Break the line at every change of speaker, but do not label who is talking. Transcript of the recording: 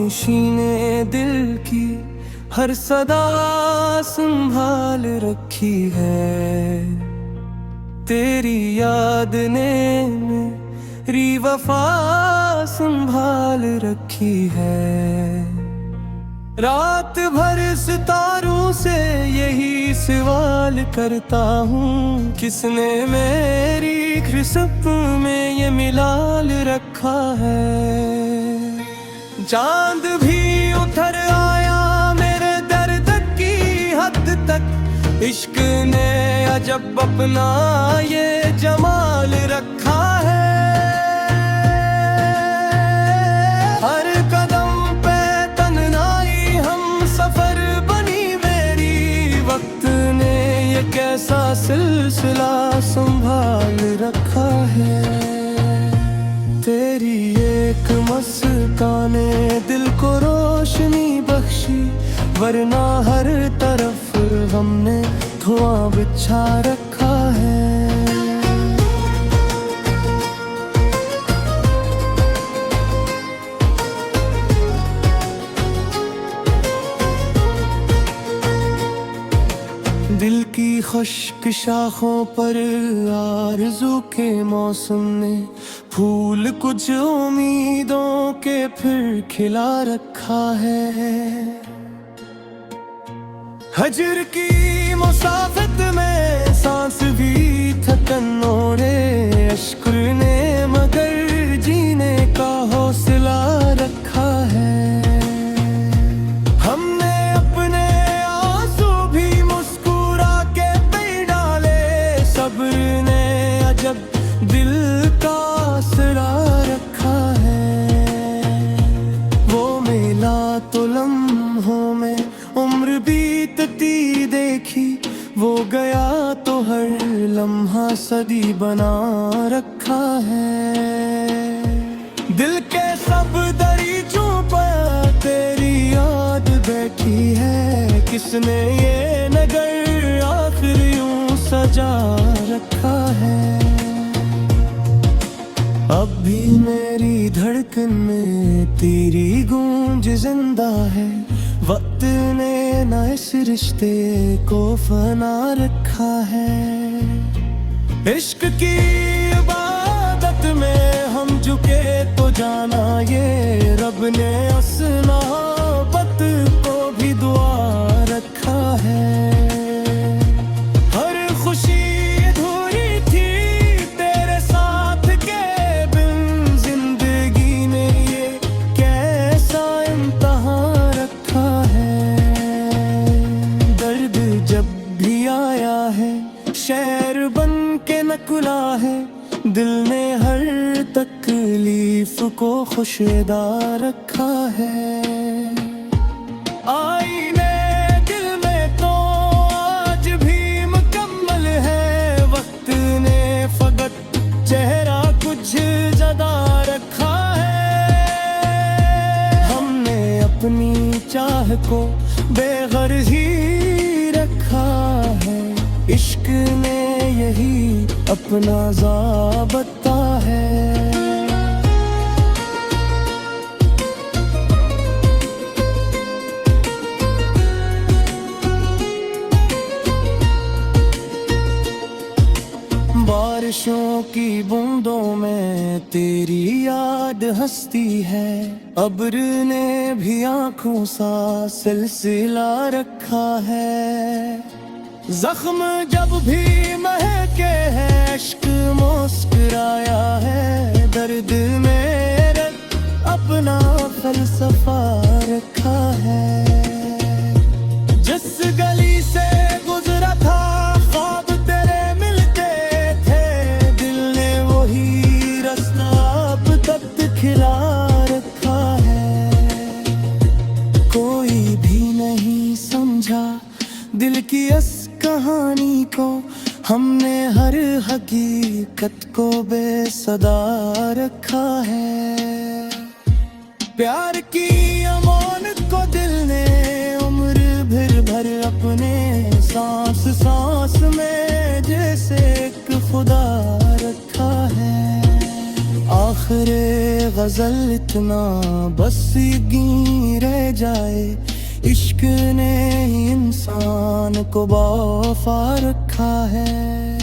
जानशीने दिल की हर सदा संभाल रखी है। तेरी याद ने मेरी वफा संभाल रखी है। रात भर सितारों से यही सवाल करता हूँ, किसने मेरी किस्मत में ये मिलाल रखा है। चांद भी उतर आया मेरे दर्द की हद तक, इश्क ने अजब अपना ये जमाल रखा है। हर कदम पे तन्हाई हम सफर बनी मेरी, वक्त ने ये कैसा सिलसिला संभाल रखा है। तेरी एक मुस्काने दिल को रोशनी बख्शी, वरना हर तरफ हमने धुआं बिछा रखा है। दिल की खुश्क शाखों पर आरज़ू के मौसम ने फूल कुछ उम्मीदों के फिर खिला रखा है। हजर की मुसाफत में सांस भी थकन ओढ़े, अश्क ने मगर जीने का हौसला रखा है। हमने अपने आंसू भी मुस्कुरा के पी डाले, सब्र ने अजब दिल का आसरा रखा है। वो मिला तो लम्हों में उम्र बीतती देखी, वो गया तो हर लम्हा सदी बना रखा है। दिल के सब दरीचों पर तेरी याद बैठी है, किसने ये नगर आखिर यूं सजा रखा है। अब भी मेरी धड़कन में तेरी गूंज जिंदा है, वक्त ने न इस रिश्ते को फना रखा है। इश्क की इबादत में हम झुके तो जाना ये रब ने असनाबत को भी दुआ रखा है। हर खुशी अधूरी थी तेरे साथ के बिन, जिंदगी ने ये कैसा इम्तिहान रखा है। दर्द जब भी आया है शहर बन के नकुला है, दिल ने हर तकलीफ को खुशदार रखा है। आईने दिल में तो आज भी मुकम्मल है, वक्त ने फकत चेहरा कुछ जदा रखा है। हमने अपनी चाह को बेगर्जी रखा है, इश्क ने यही अपना ज़ाबता है। बारिशों की बूंदों में तेरी याद हंसती है, अब्र ने भी आँखों सा सिलसिला रखा है। जख्म जब भी महके है इश्क मुस्कुराया है, दर्द मेरे अपना फलसफा रखा है। जिस गली से गुजरा था ख्वाब तेरे मिलते थे, दिल ने वही रास्ता अब तक खिला रखा है। कोई भी नहीं समझा दिल की इस कहानी को, हमने हर हकीकत को बेसदा रखा है। प्यार की अमानत को दिल ने उम्र भर अपने सांस सांस में जैसे एक खुदा रखा है। आखिर आखिरे गजल इतना बस गी रह जाए, इश्क ने ही इंसान को वफा रखा है।